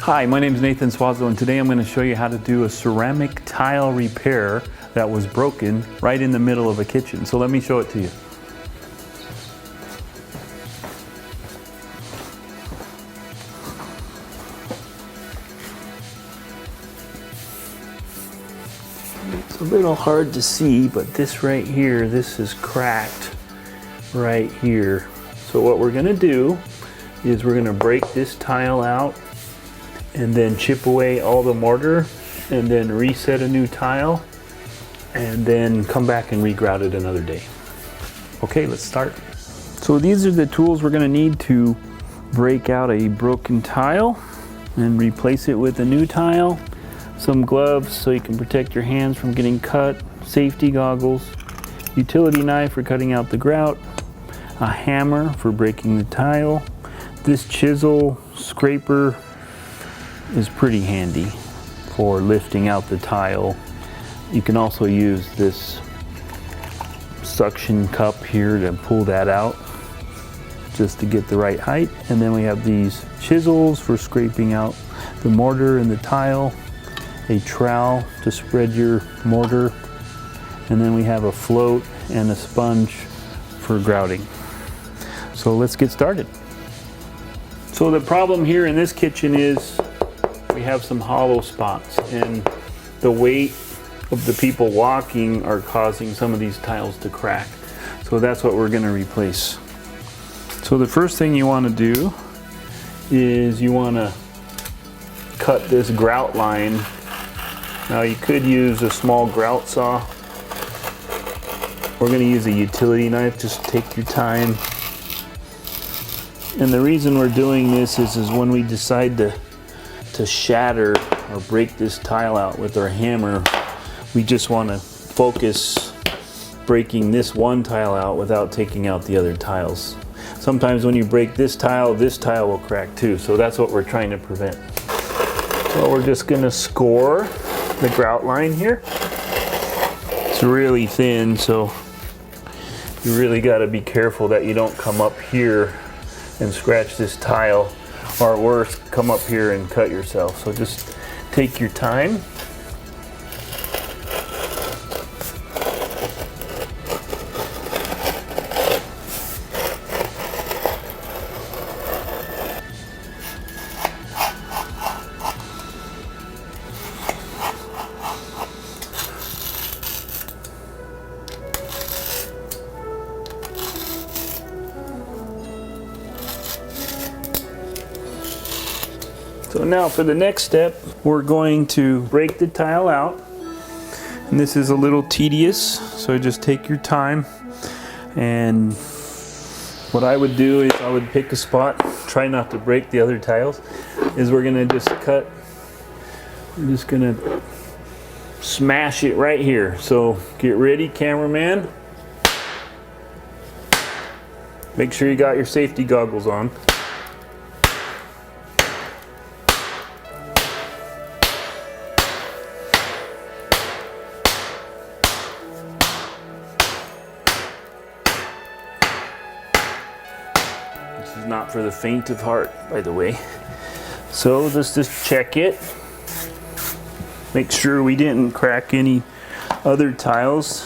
Hi, my name is Nathan Suazo, and today I'm going to show you how to do a ceramic tile repair that was broken right in the middle of a kitchen. So let me show it to you. It's a little hard to see, but this right here, this is cracked right here. So what we're going to do is we're going to break this tile out and then chip away all the mortar and then reset a new tile and then come back and regrout it another day. Okay, let's start. So these are the tools we're going to need to break out a broken tile and replace it with a new tile. Some gloves so you can protect your hands from getting cut, safety goggles, utility knife for cutting out the grout, a hammer for breaking the tile. This chisel scraper is pretty handy for lifting out the tile. You can also use this suction cup here to pull that out just to get the right height. And then we have these chisels for scraping out the mortar and the tile, a trowel to spread your mortar, and then we have a float and a sponge for grouting. So let's get started. So the problem here in this kitchen is we have some hollow spots, and the weight of the people walking are causing some of these tiles to crack. So that's what we're going to replace. So the first thing you want to do is you want to cut this grout line. Now you could use a small grout saw. We're going to use a utility knife. Just take your time. And the reason we're doing this is when we decide to shatter or break this tile out with our hammer, we just want to focus breaking this one tile out without taking out the other tiles. Sometimes when you break this tile will crack too, so that's what we're trying to prevent. So we're just going to score the grout line here. It's really thin, so you really got to be careful that you don't come up here and scratch this tile, or worse, come up here and cut yourself. So just take your time. So now for the next step, we're going to break the tile out. And this is a little tedious, so just take your time. And what I would do is I would pick a spot, try not to break the other tiles, is we're gonna just cut, I'm just gonna smash it right here. So get ready, cameraman. Make sure you got your safety goggles on. This is not for the faint of heart, by the way. So let's just check it. Make sure we didn't crack any other tiles,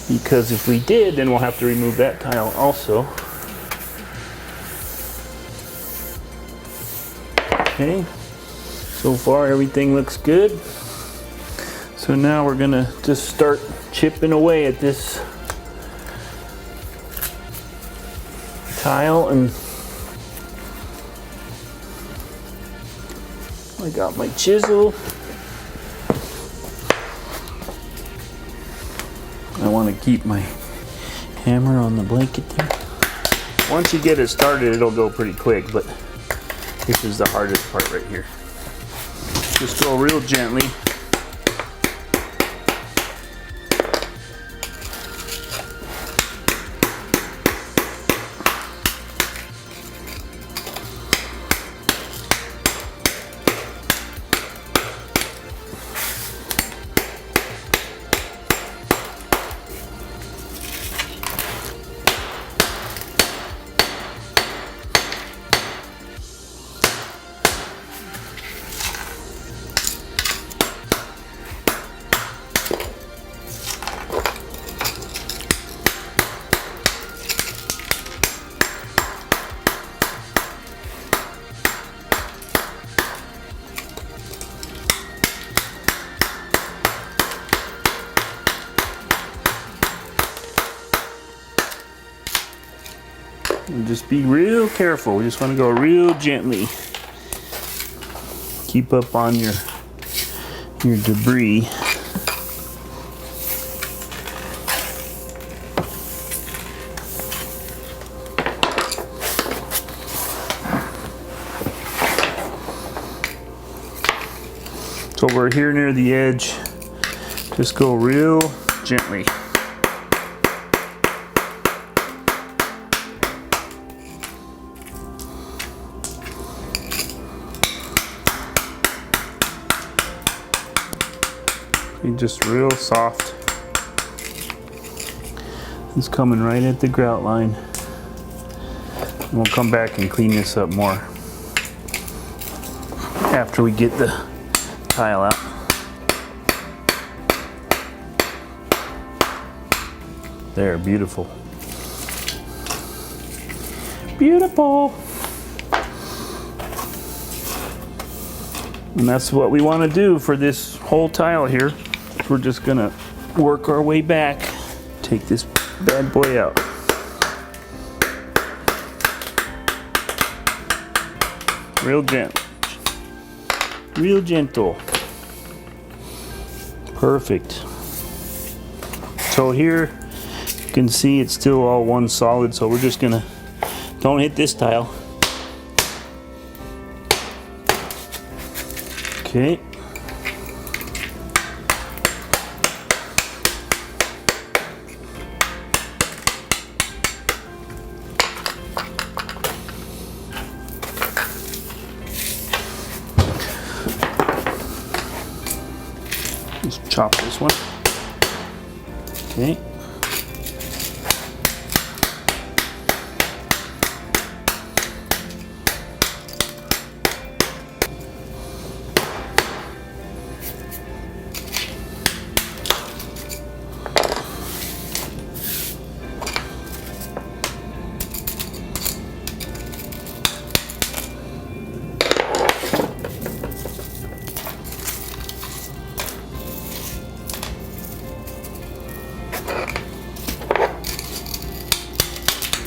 because if we did, then we'll have to remove that tile also. Okay, so far everything looks good. So now we're gonna just start chipping away at this tile, and I got my chisel. I want to keep my hammer on the blanket there. Once you get it started, it'll go pretty quick, but this is the hardest part right here. Just go real gently. And just be real careful. We just want to go real gently. Keep up on your debris. So we're here near the edge. Just go real gently. And just real soft. It's coming right at the grout line. And we'll come back and clean this up more after we get the tile out. There, beautiful. Beautiful. And that's what we want to do for this whole tile here. We're just gonna work our way back. Take this bad boy out. Real gentle. Real gentle. Perfect. So here you can see it's still all one solid, so we're just gonna, don't hit this tile. Okay. Just chop this one. Okay.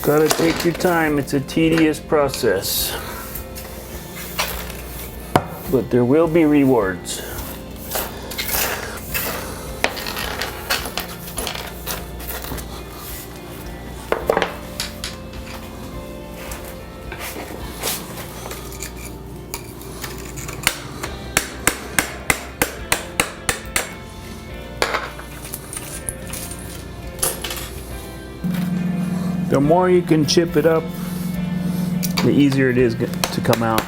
Gotta take your time, it's a tedious process. But there will be rewards. The more you can chip it up, the easier it is to come out.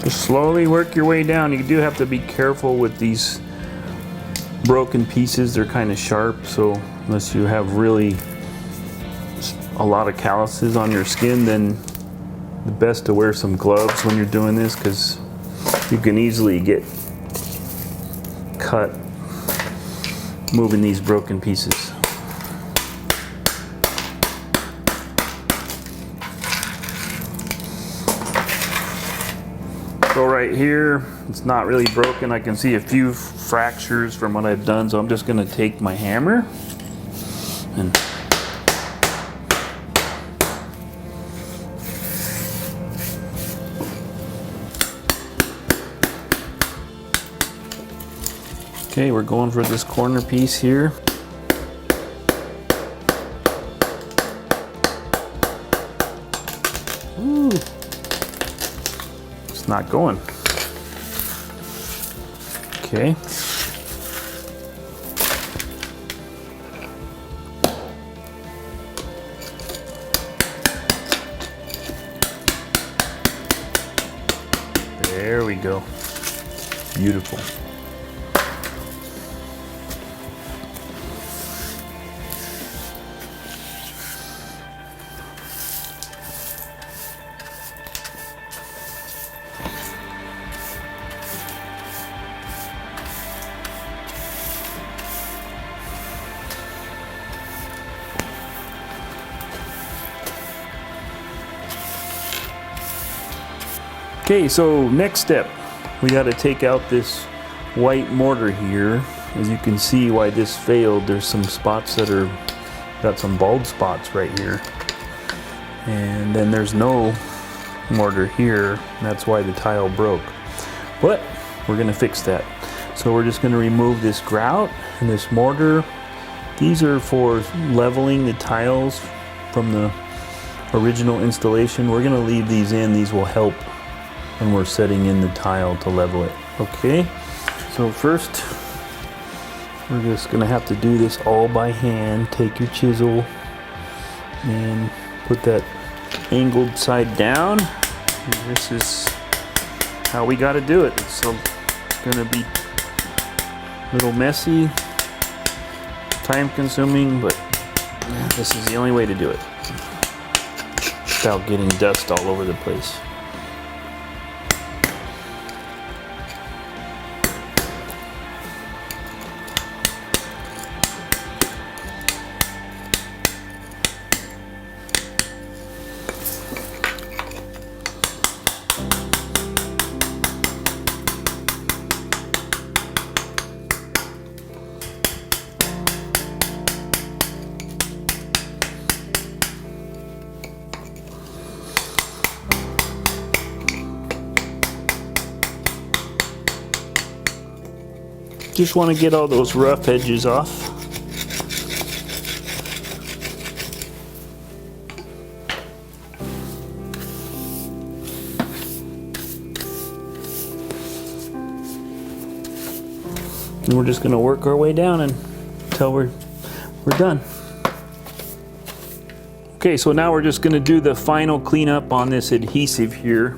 Just slowly work your way down. You do have to be careful with these broken pieces. They're kind of sharp, so unless you have really a lot of calluses on your skin, then the best to wear some gloves when you're doing this, because you can easily get cut moving these broken pieces. So right here, it's not really broken. I can see a few fractures from what I've done, so I'm just going to take my hammer and okay, we're going for this corner piece here. Ooh. It's not going. Okay. There we go. Beautiful. Okay, so next step, we got to take out this white mortar here. As you can see why this failed, there's some spots that are got some bald spots right here, and then there's no mortar here. That's why the tile broke, but we're gonna fix that. So we're just gonna remove this grout and this mortar. These are for leveling the tiles from the original installation. We're gonna leave these in. These will help when we're setting in the tile to level it. Okay, so first we're just gonna have to do this all by hand. Take your chisel and put that angled side down. And this is how we gotta do it. So it's gonna be a little messy, time consuming, but this is the only way to do it without getting dust all over the place. Just want to get all those rough edges off. And we're just going to work our way down until we're done. Okay, so now we're just going to do the final cleanup on this adhesive here,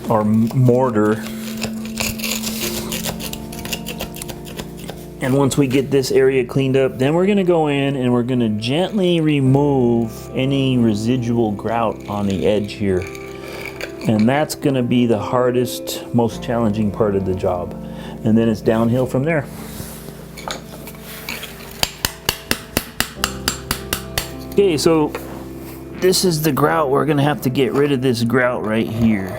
our mortar. And once we get this area cleaned up, then we're gonna go in and we're gonna gently remove any residual grout on the edge here. And that's gonna be the hardest, most challenging part of the job. And then it's downhill from there. Okay, so this is the grout. We're gonna have to get rid of this grout right here.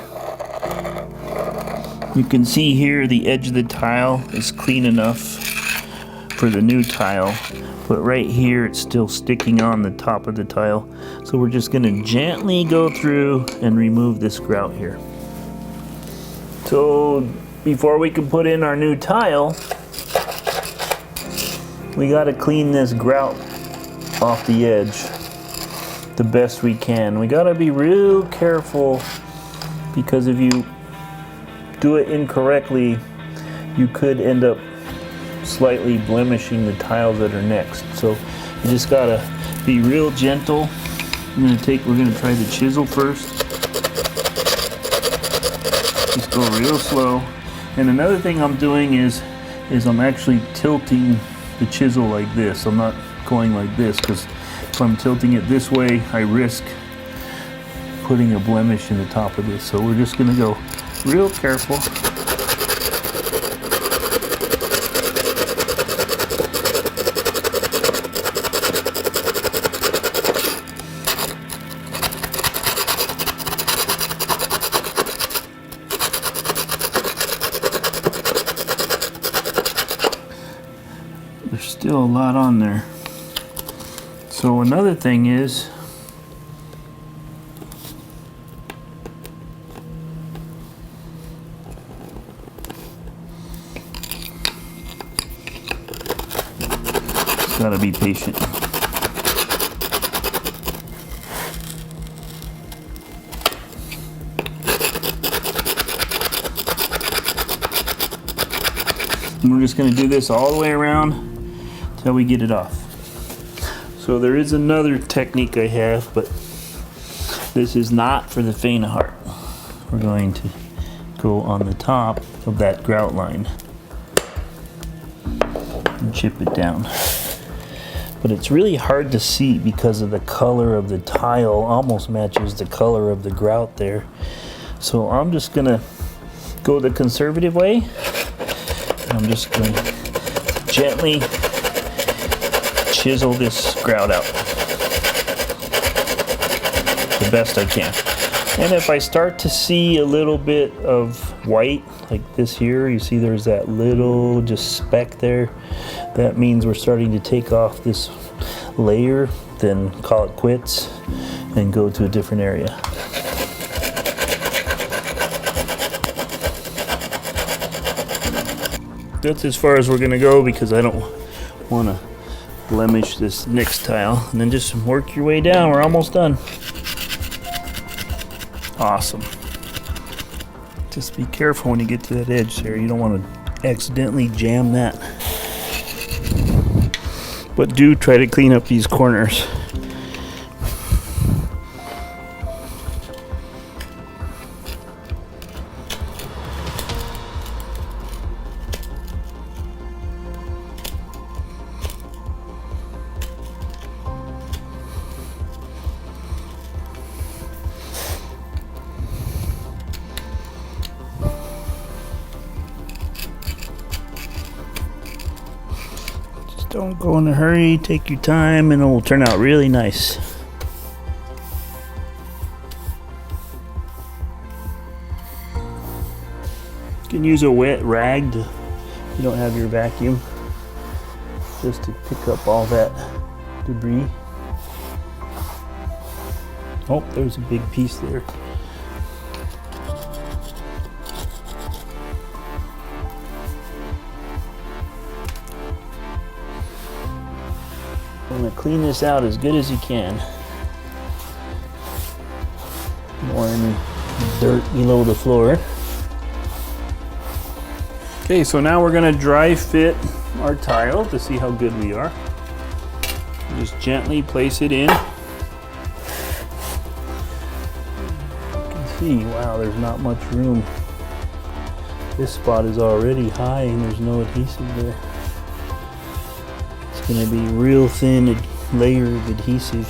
You can see here the edge of the tile is clean enough for the new tile, but right here it's still sticking on the top of the tile. So we're just going to gently go through and remove this grout here. So before we can put in our new tile, we got to clean this grout off the edge the best we can. We got to be real careful, because if you do it incorrectly, you could end up slightly blemishing the tiles that are next. So you just gotta be real gentle. We're gonna try the chisel first. Just go real slow. And another thing I'm doing is I'm actually tilting the chisel like this. I'm not going like this, because if I'm tilting it this way, I risk putting a blemish in the top of this. So we're just gonna go real careful. There's still a lot on there. So another thing is, just gotta be patient. And we're just going to do this all the way around until we get it off. So there is another technique I have, but this is not for the faint of heart. We're going to go on the top of that grout line and chip it down. But it's really hard to see because of the color of the tile almost matches the color of the grout there. So I'm just going to go the conservative way. I'm just going to gently chisel this grout out the best I can. And if I start to see a little bit of white, like this here, you see there's that little just speck there, that means we're starting to take off this layer, then call it quits and go to a different area. That's as far as we're gonna go because I don't wanna blemish this next tile. And then just work your way down, we're almost done. Awesome. Just be careful when you get to that edge there. You don't want to accidentally jam that. But do try to clean up these corners. Don't go in a hurry, take your time, and it will turn out really nice. You can use a wet rag if you don't have your vacuum, just to pick up all that debris. Oh, there's a big piece there. I'm going to clean this out as good as you can. Don't want any dirt below the floor. Okay, so now we're going to dry fit our tile to see how good we are. Just gently place it in. You can see, wow, there's not much room. This spot is already high and there's no adhesive there. It's going to be real thin layer of adhesive.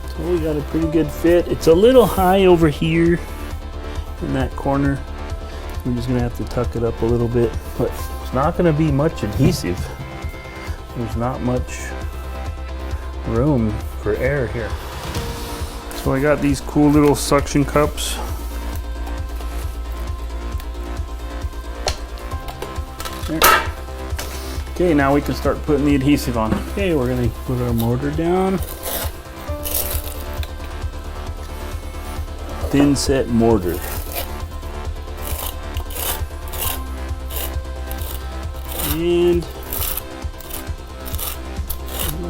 So we got a pretty good fit. It's a little high over here in that corner. I'm just going to have to tuck it up a little bit, but it's not going to be much adhesive. There's not much room for air here. So I got these cool little suction cups. There. Okay, now we can start putting the adhesive on. Okay, we're gonna put our mortar down. Thin set mortar. And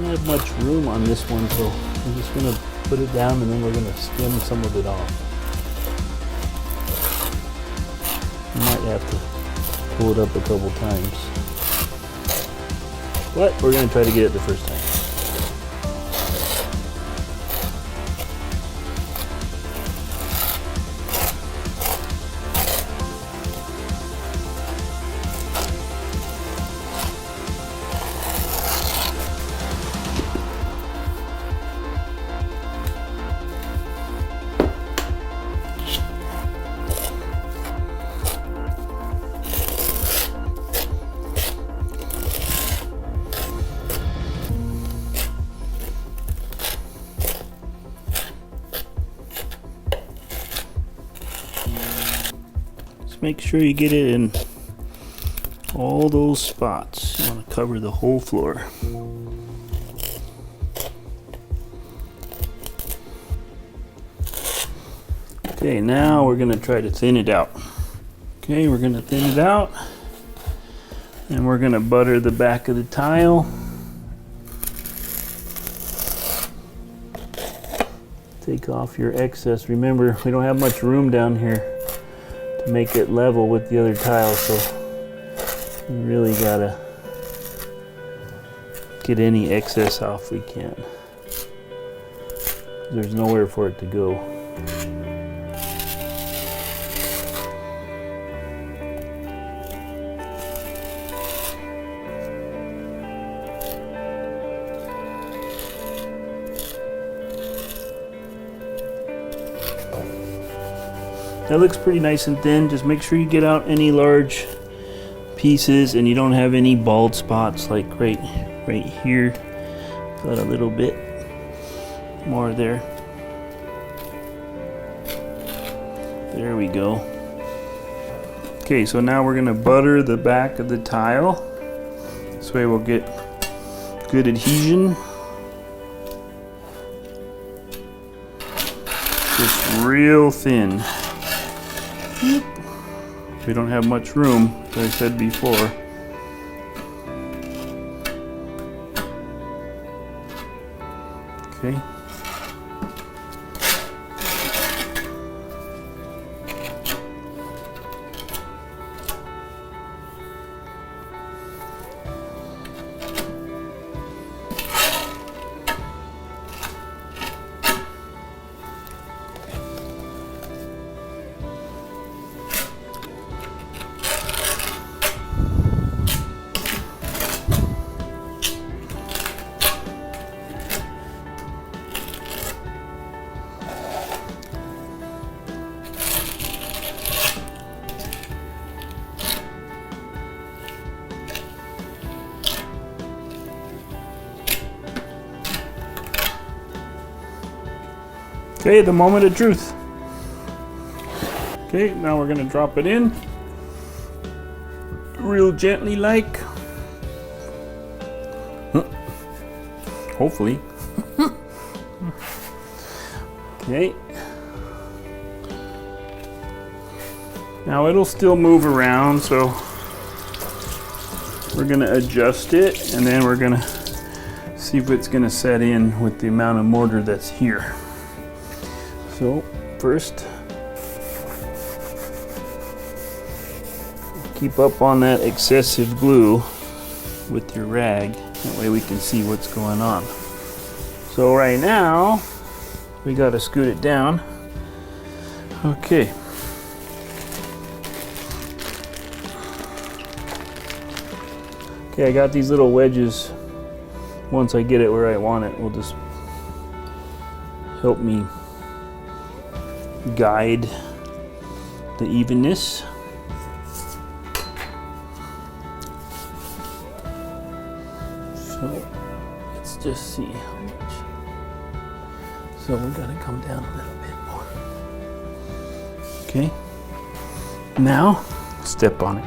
have much room on this one, so I'm just going to put it down and then we're going to skim some of it off. Might have to pull it up a couple times, but we're going to try to get it the first time. Make sure you get it in all those spots. You want to cover the whole floor. Okay, now we're going to try to thin it out. Okay, we're going to thin it out. And we're going to butter the back of the tile. Take off your excess. Remember, we don't have much room down here to make it level with the other tiles, so we really gotta get any excess off we can. There's nowhere for it to go. That looks pretty nice and thin. Just make sure you get out any large pieces and you don't have any bald spots like right here. Got a little bit more there. There we go. Okay, so now we're gonna butter the back of the tile. This way we'll get good adhesion. Just real thin. We don't have much room, as I said before. Okay. Okay, the moment of truth. Okay, now we're gonna drop it in. Real gently like. Hopefully. Okay. Now it'll still move around, so we're gonna adjust it and then we're gonna see if it's gonna set in with the amount of mortar that's here. So first, keep up on that excessive glue with your rag. That way we can see what's going on. So right now, we gotta scoot it down. Okay. Okay, I got these little wedges. Once I get it where I want it, will just help me guide the evenness. So let's just see how much. So we're gonna come down a little bit more. Okay. Now step on it.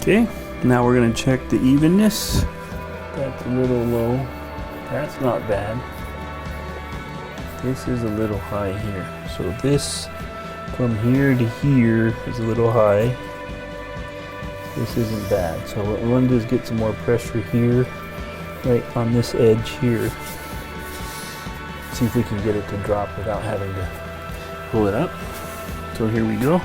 Okay, now we're going to check the evenness. That's a little low. That's not bad. This is a little high here. So this from here to here is a little high. This isn't bad. So what we want to do is get some more pressure here, right on this edge here. See if we can get it to drop without having to pull it up. So here we go.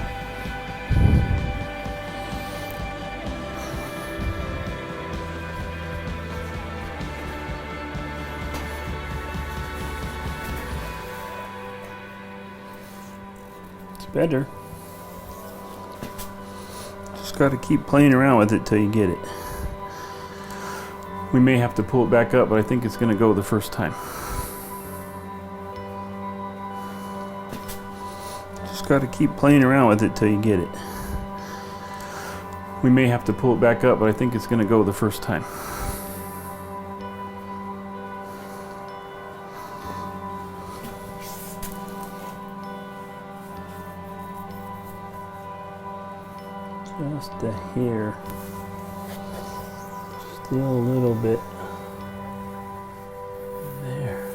Better. Just got to keep playing around with it till you get it. We may have to pull it back up, but I think it's going to go the first time. Just got to keep playing around with it till you get it. We may have to pull it back up, but I think it's going to go the first time. Just a hair, still a little bit there.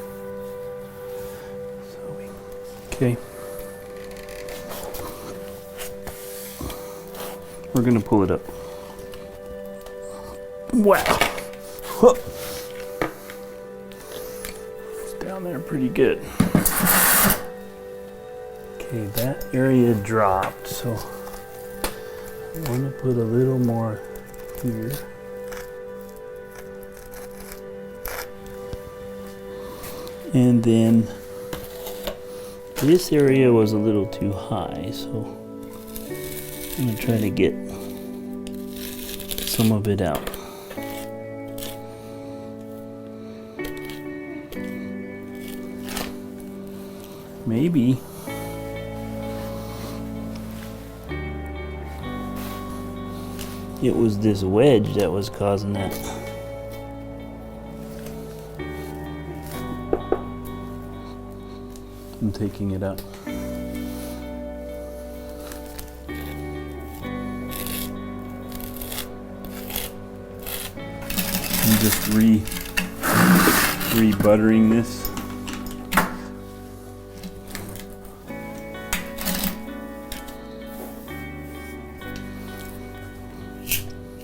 So okay, we're gonna pull it up. Wow, it's down there pretty good. Okay, that area dropped, so I want to put a little more here. And then this area was a little too high, so I'm gonna try to get some of it out. Maybe it was this wedge that was causing that. I'm taking it out. I'm just re-buttering this.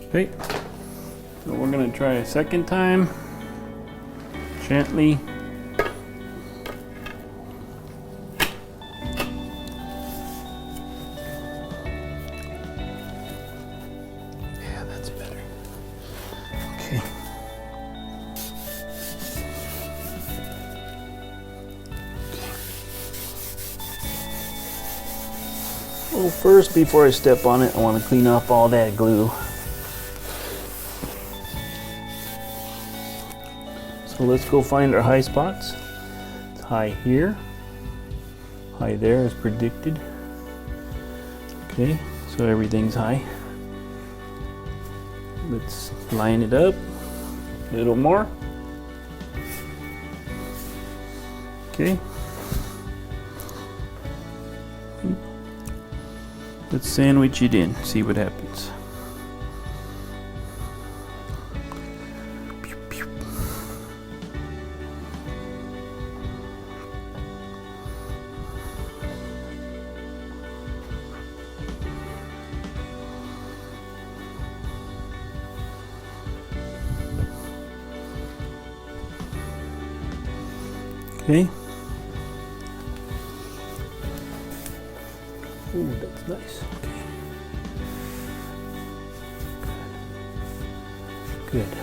Okay, so we're gonna try a second time, gently. Yeah, that's better. Okay. Well, first, before I step on it, I want to clean off all that glue. So let's go find our high spots. It's high here, high there as predicted. Okay, so everything's high. Let's line it up a little more. Okay. Let's sandwich it in, see what happens. Okay. Ooh, that's nice. Okay. Good.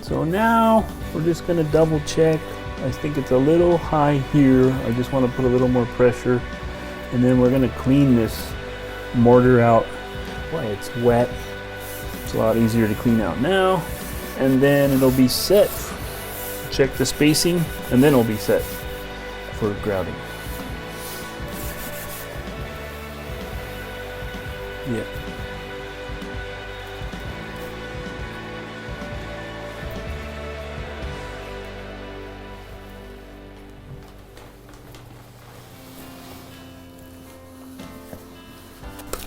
So now we're just going to double check. I think it's a little high here. I just want to put a little more pressure. And then we're going to clean this mortar out while it's wet. It's a lot easier to clean out now. And then it'll be set. Check the spacing, and then it'll be set for grouting. Yeah.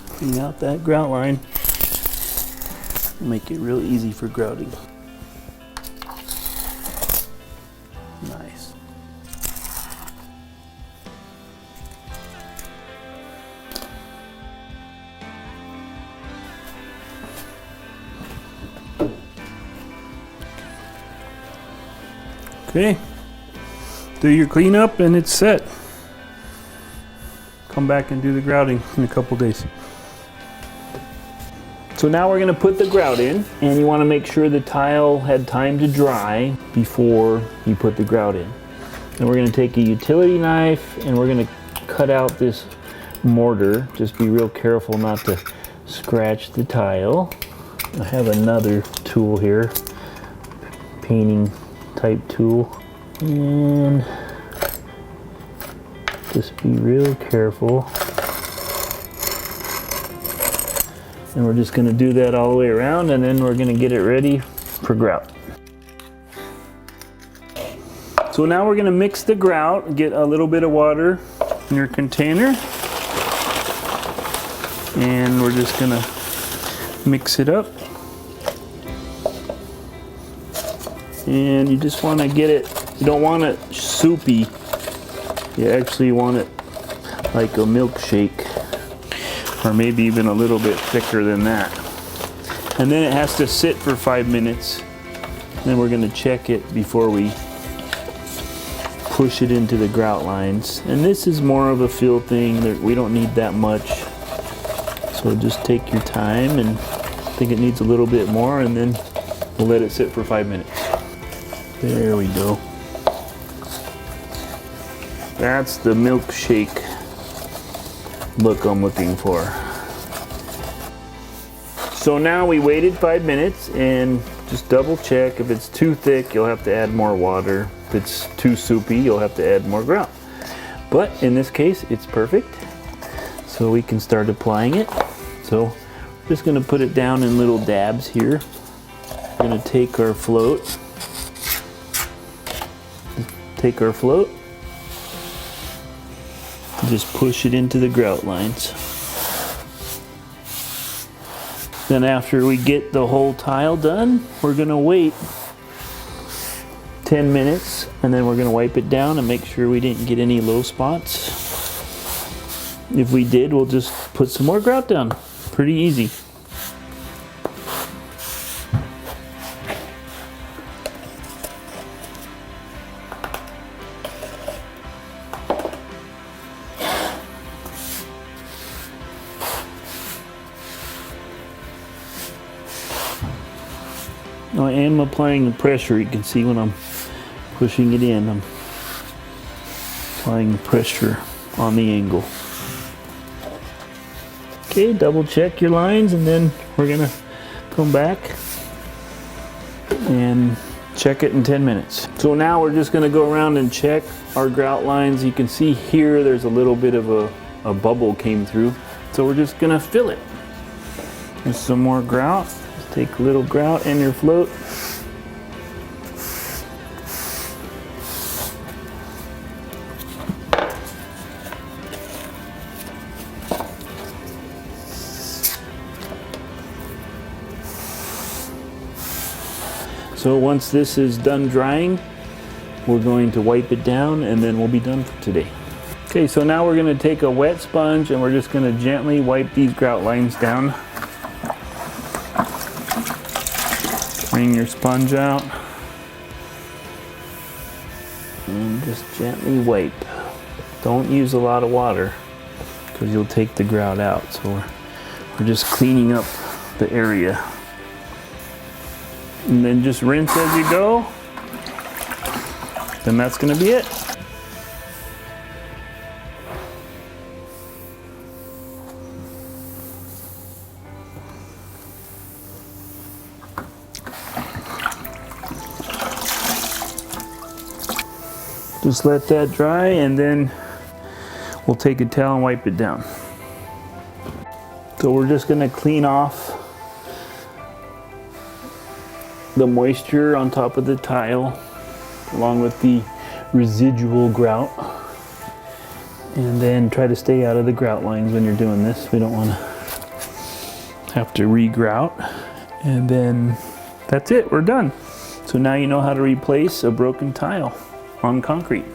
Clean out that grout line. Make it real easy for grouting. Nice. Okay. Do your cleanup and it's set. Come back and do the grouting in a couple days. So now we're going to put the grout in, and you want to make sure the tile had time to dry before you put the grout in. Then we're going to take a utility knife and we're going to cut out this mortar. Just be real careful not to scratch the tile. I have another tool here, painting type tool, and just be real careful. And we're just going to do that all the way around, and then we're going to get it ready for grout. So now we're going to mix the grout, get a little bit of water in your container, and we're just going to mix it up. And you just want to get it, you don't want it soupy, you actually want it like a milkshake, or maybe even a little bit thicker than that. And then it has to sit for 5 minutes. Then we're going to check it before we push it into the grout lines. And this is more of a feel thing. We don't need that much. So just take your time, and I think it needs a little bit more, and then we'll let it sit for 5 minutes. There we go. That's the milkshake look I'm looking for. So now we waited 5 minutes and just double check. If it's too thick, you'll have to add more water. If it's too soupy, you'll have to add more grout. But in this case, it's perfect. So we can start applying it. So we're just gonna put it down in little dabs here. We're gonna take our float, just push it into the grout lines. Then after we get the whole tile done, we're gonna wait 10 minutes and then we're gonna wipe it down and make sure we didn't get any low spots. If we did, we'll just put some more grout down. Pretty easy. I am applying the pressure. You can see when I'm pushing it in, I'm applying pressure on the angle. Okay, double check your lines and then we're gonna come back and check it in 10 minutes. So now we're just gonna go around and check our grout lines. You can see here there's a little bit of a bubble came through. So we're just gonna fill it. There's some more grout. Take a little grout in your float. So once this is done drying, we're going to wipe it down and then we'll be done for today. Okay, so now we're going to take a wet sponge and we're just going to gently wipe these grout lines down. Bring your sponge out and just gently wipe. Don't use a lot of water because you'll take the grout out. So we're just cleaning up the area. And then just rinse as you go. Then that's going to be it. Just let that dry and then we'll take a towel and wipe it down. So we're just going to clean off the moisture on top of the tile along with the residual grout, and then try to stay out of the grout lines when you're doing this. We don't want to have to re-grout. And then that's it, we're done. So now you know how to replace a broken tile on concrete.